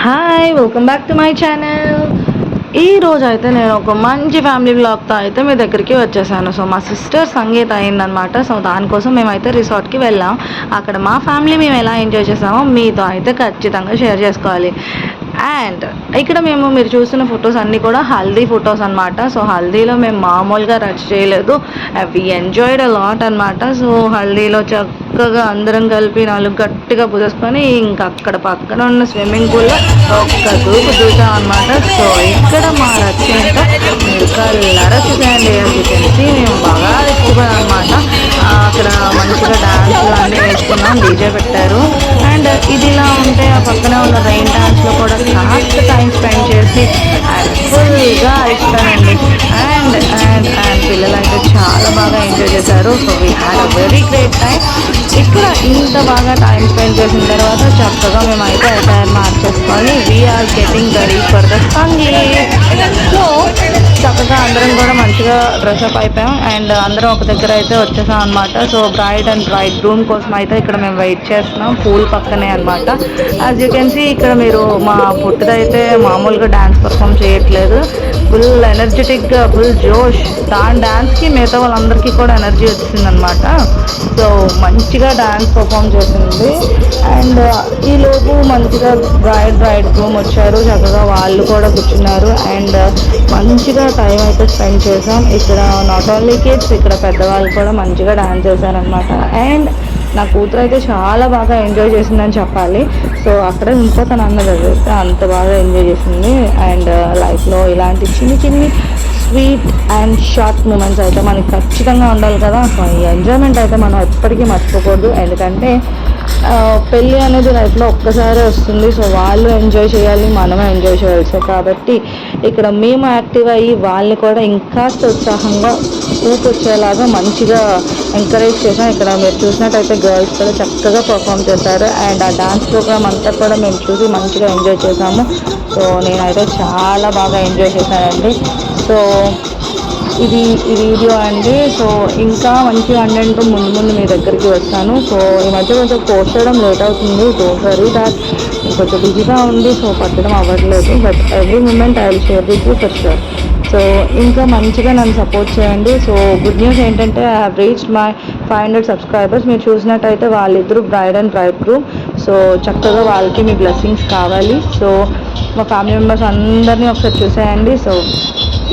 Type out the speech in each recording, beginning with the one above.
Hi, welcome back to my channel. ఈ రోజు అయితే నేను ఒక మంచి ఫ్యామిలీ బ్లాగ్తో అయితే మీ దగ్గరికి వచ్చేసాను. సో మా సిస్టర్ సంగీత అయిందనమాట. సో దానికోసం మేమైతే రిసార్ట్కి వెళ్ళాం. అక్కడ మా ఫ్యామిలీ మేము ఎలా ఎంజాయ్ చేసామో మీతో అయితే ఖచ్చితంగా షేర్ చేసుకోవాలి. అండ్ ఇక్కడ మీరు చూస్తున్న ఫొటోస్ అన్నీ కూడా హల్దీ ఫొటోస్ అనమాట. సో హల్దీలో మేము మామూలుగా రచ్ చేయలేదు, వి ఎంజాయ్డ్ అ లాట్ అనమాట. సో హల్దీలో చక్కగా అందరం కలిపి నాలుగు గట్టిగా పుదేసుకొని ఇంకా అక్కడ పక్కన ఉన్న స్విమ్మింగ్ పూల్లో ఒక్క దూకు దూకాం అనమాట. సో ఇక్కడ మా రచ్చ ఏంటో మీరు కళ్ళారా చూసేయండి. తెలిసి మేము బాగా ఎక్కువగా అనమాట. అక్కడ మంచిగా డాన్స్లు అన్నీ వేసుకున్నాం, డీజే పెట్టారు. అండ్ ఇది ఇలా ఉంటే ఆ పక్కన ఉన్న రైన్ డాన్స్లో కూడా కాస్త టైం స్పెండ్ చేసి ఫుల్గా ఇస్తానండి. అండ్ అండ్ అండ్ పిల్లలు అయితే చాలా బాగా ఎంజాయ్ చేశారు. So we had a very great time. ఇక్కడ ఇంత బాగా టైం స్పెండ్ చేసిన తర్వాత చక్కగా మేమైతే అటైర్ మార్చేసుకొని we are getting ready for the sangeet. So చక్కగా అందరం కూడా మంచిగా డ్రెస్అప్ అయిపోయాం అండ్ అందరం ఒక దగ్గర అయితే వచ్చేసాం అనమాట. So braid and braid groom కోసం అయితే ఇక్కడ మేము వెయిట్ చేస్తున్నాం పూల్ పక్కనే అనమాట. యాజ్ యూ కెన్ సీ ఇక్కడ మీరు మా పుట్టుదైతే మామూలుగా డ్యాన్స్ పర్ఫామ్ చేయట్లేదు, ఫుల్ ఎనర్జెటిక్గా ఫుల్ జోష్. దాని డ్యాన్స్కి మిగతా వాళ్ళందరికీ కూడా ఎనర్జీ వచ్చిందనమాట. సో మంచిగా డ్యాన్స్ పర్ఫామ్ చేసింది. అండ్ ఈలోపు మంచిగా బ్రైడ్ గ్రూమ్ వచ్చారు, చక్కగా వాళ్ళు కూడా కూర్చున్నారు. అండ్ మంచిగా టైం అయితే స్పెండ్ చేసాం. ఇక్కడ నాట్ ఓన్లీ కిడ్స్, ఇక్కడ పెద్దవాళ్ళు కూడా మంచిగా డ్యాన్స్ చేశారనమాట. అండ్ నా కూతురు అయితే చాలా బాగా ఎంజాయ్ చేసిందని చెప్పాలి. సో అక్కడ ఇంకో తను అన్నది అయితే అంత బాగా ఎంజాయ్ చేసింది. అండ్ లైఫ్లో ఇలాంటి చిన్ని స్వీట్ అండ్ షార్ట్ మూమెంట్స్ అయితే మనకి ఖచ్చితంగా ఉండాలి కదా. సో ఈ ఎంజాయ్మెంట్ అయితే మనం ఎప్పటికీ మర్చిపోకూడదు. ఎందుకంటే పెళ్ళి అనేది లైఫ్లో ఒక్కసారి వస్తుంది. సో వాళ్ళు ఎంజాయ్ చేయాలి, మనమే ఎంజాయ్ చేయాలి. సో కాబట్టి ఇక్కడ మేము యాక్టివ్ అయ్యి వాళ్ళని కూడా ఇంకాస్త ఉత్సాహంగా ఊపొచ్చేలాగా మంచిగా ఎంకరేజ్ చేసాం. ఇక్కడ మీరు చూసినట్టయితే గర్ల్స్ కూడా చక్కగా పర్ఫామ్ చేశారు. అండ్ ఆ డాన్స్ ప్రోగ్రామ్ అంతా కూడా మేము చూసి మంచిగా ఎంజాయ్ చేసాము. సో నేనైతే చాలా బాగా ఎంజాయ్ చేశానండి. సో ఇది ఈ వీడియో అండి. సో ఇంకా మంచి కంటెంట్ ముందు మీ దగ్గరికి వస్తాను. సో ఈ మధ్య కొంచెం పోస్ట్ చేయడం లేట్ అవుతుంది, డోంట్ వరీ దాట్. కొంచెం బిజీగా ఉంది, సో పట్టడం అవ్వట్లేదు. But every moment I will share with you for sure. So ఇంకా మంచిగా నన్ను సపోర్ట్ చేయండి. సో గుడ్ న్యూస్ ఏంటంటే I have reached my 500 subscribers. మీరు చూసినట్టయితే వాళ్ళిద్దరూ bride and bridegroom. So చక్కగా వాళ్ళకి మీ బ్లెస్సింగ్స్ కావాలి. సో మా ఫ్యామిలీ మెంబర్స్ అందరినీ ఒకసారి చూసేయండి. సో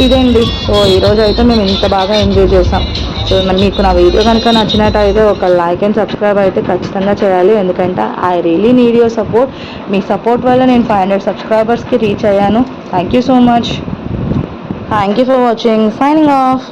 ఇదేండి. సో ఈరోజు అయితే మేము ఇంత బాగా ఎంజాయ్ చేసాం. సో మరి మీకు నా వీడియో కనుక నచ్చినట్టయితే ఒక లైక్ అండ్ సబ్స్క్రైబ్ అయితే ఖచ్చితంగా చేయాలి. ఎందుకంటే I really need your support. Me support వల్ల నేను 500 సబ్స్క్రైబర్స్కి రీచ్ అయ్యాను. Thank you so much. Thank you for watching. Signing off.